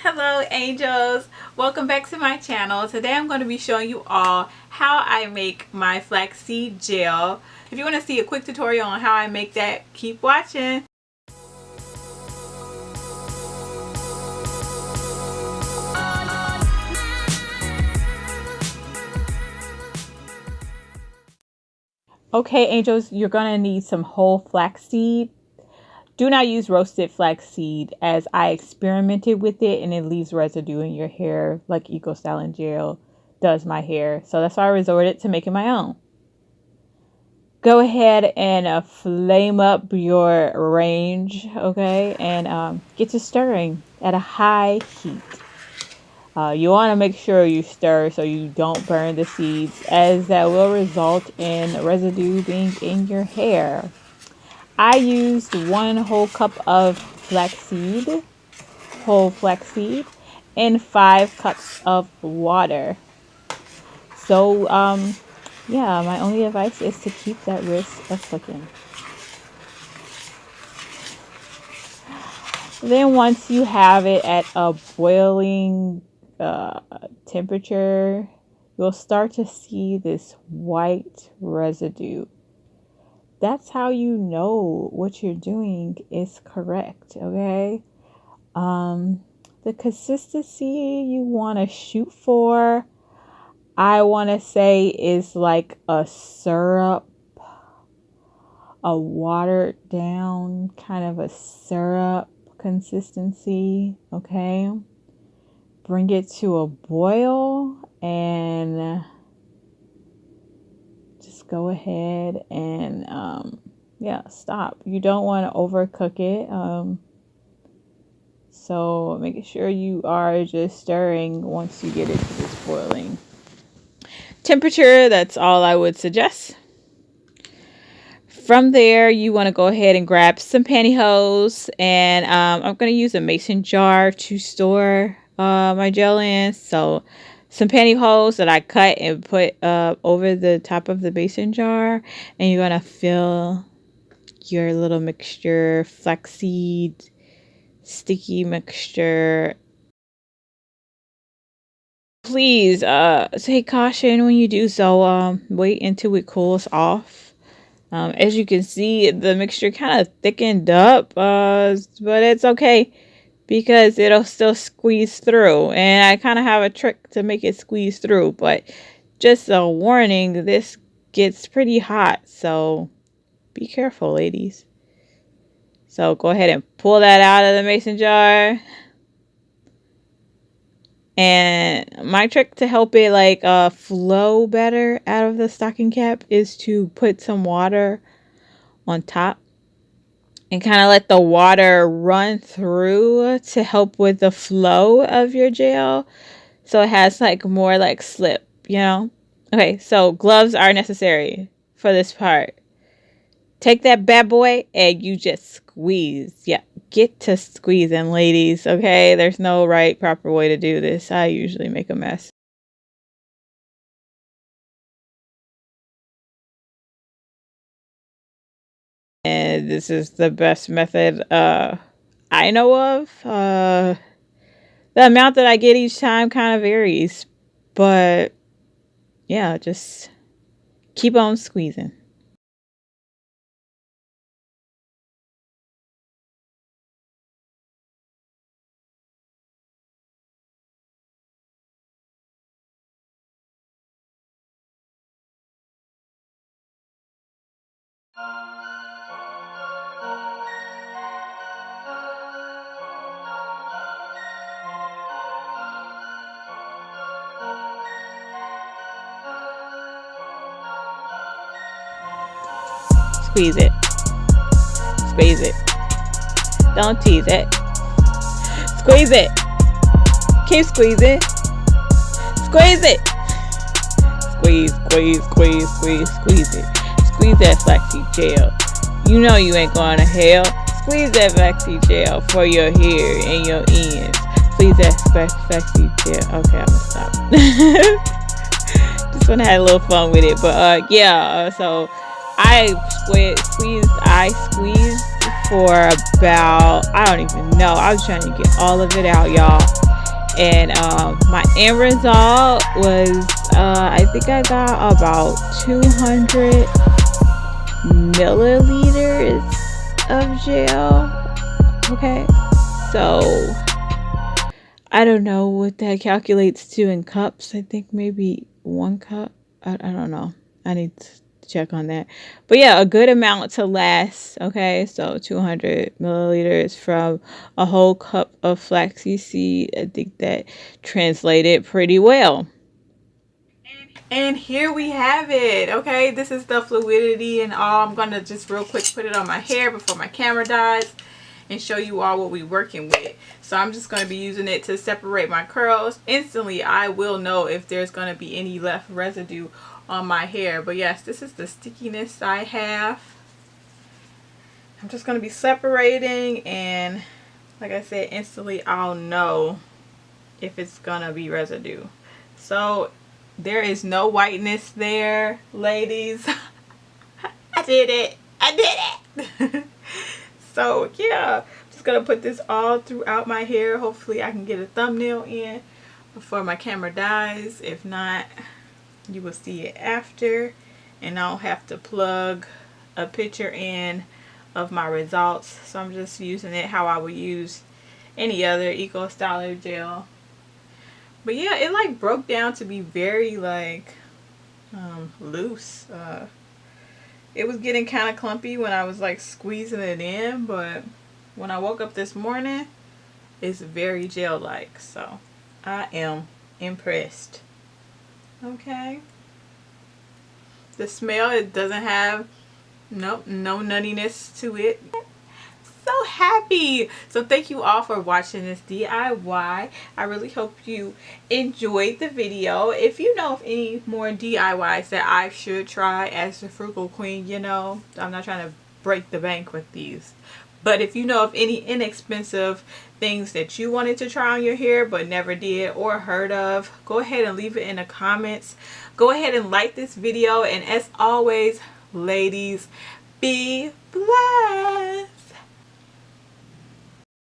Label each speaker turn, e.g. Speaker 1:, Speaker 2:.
Speaker 1: Hello angels, welcome back to my channel. Today I'm going to be showing you all how I make my flaxseed gel. If you want to see a quick tutorial on how I make that, keep watching. Okay angels, you're going to need some whole flaxseed. Do not use roasted flaxseed, as I experimented with it and it leaves residue in your hair like Eco Styling Gel does my hair. So that's why I resorted to making my own. Go ahead and flame up your range, okay? And get to stirring at a high heat. You want to make sure you stir so you don't burn the seeds, as that will result in residue being in your hair. I used 1 whole cup of whole flaxseed, and 5 cups of water. So, yeah, my only advice is to keep that risk of cooking. Then once you have it at a boiling temperature, you'll start to see this white residue. That's how you know what you're doing is correct, okay? The consistency you want to shoot for, I want to say, is like a syrup, a watered down kind of a syrup consistency, okay? Bring it to a boil and go ahead and yeah, stop. You don't want to overcook it, so making sure you are just stirring once you get it to this boiling temperature. That's all I would suggest. From there, you want to go ahead and grab some pantyhose, and I'm going to use a mason jar to store my gel in. So some pantyhose that I cut and put over the top of the mason jar, and you're gonna fill your little mixture, flaxseed sticky mixture. Please take caution when you do so. Wait until it cools off. As you can see, the mixture kind of thickened up, but it's okay, because it'll still squeeze through, and I kind of have a trick to make it squeeze through. But just a warning, this gets pretty hot, so be careful, ladies. So go ahead and pull that out of the mason jar. And my trick to help it flow better out of the stocking cap is to put some water on top and kind of let the water run through to help with the flow of your gel, so it has more slip, you know? Okay, so gloves are necessary for this part. Take that bad boy and you just squeeze. Yeah, get to squeezing, ladies, okay? There's no proper way to do this. I usually make a mess. And this is the best method I know of. The amount that I get each time kind of varies, but yeah, just keep on squeezing. Squeeze it. Squeeze it. Don't tease it. Squeeze it. Keep squeezing. Squeeze it. Squeeze, squeeze, squeeze, squeeze, squeeze it. Squeeze that flaxseed gel. You know you ain't going to hell. Squeeze that flaxseed gel for your hair and your ends. Squeeze that flaxseed gel. Okay, I'm gonna stop. Just want to have a little fun with it, but yeah. So I squeezed for about, I don't even know. I was trying to get all of it out, y'all. And my end result was I think I got about 200 milliliters of gel. Okay, so I don't know what that calculates to in cups. I think maybe 1 cup. I don't know. I need to check on that. But yeah, a good amount to last. Okay, so 200 milliliters from a whole cup of flaxseed seed. I think that translated pretty well. And here we have it. Okay, this is the fluidity and all. I'm gonna just real quick put it on my hair before my camera dies and show you all what we're working with. So I'm just going to be using it to separate my curls. Instantly I will know if there's going to be any left residue on my hair. But yes, this is the stickiness I have. I'm just going to be separating, and like I said, instantly I'll know if it's going to be residue. So there is no whiteness there, ladies. I did it. I did it. So yeah, just gonna put this all throughout my hair. Hopefully I can get a thumbnail in before my camera dies. If not, you will see it after, and I'll have to plug a picture in of my results. So I'm just using it how I would use any other Eco Styler gel. But yeah, it like broke down to be very like loose. It was getting kind of clumpy when I was like squeezing it in, but when I woke up this morning, it's very gel-like. So I am impressed. Okay. The smell, it doesn't have no nuttiness to it. So happy. So thank you all for watching this DIY. I really hope you enjoyed the video. If you know of any more DIYs that I should try as the frugal queen, you know, I'm not trying to break the bank with these, but if you know of any inexpensive things that you wanted to try on your hair but never did or heard of, go ahead and leave it in the comments. Go ahead and like this video, and as always, ladies, be blessed.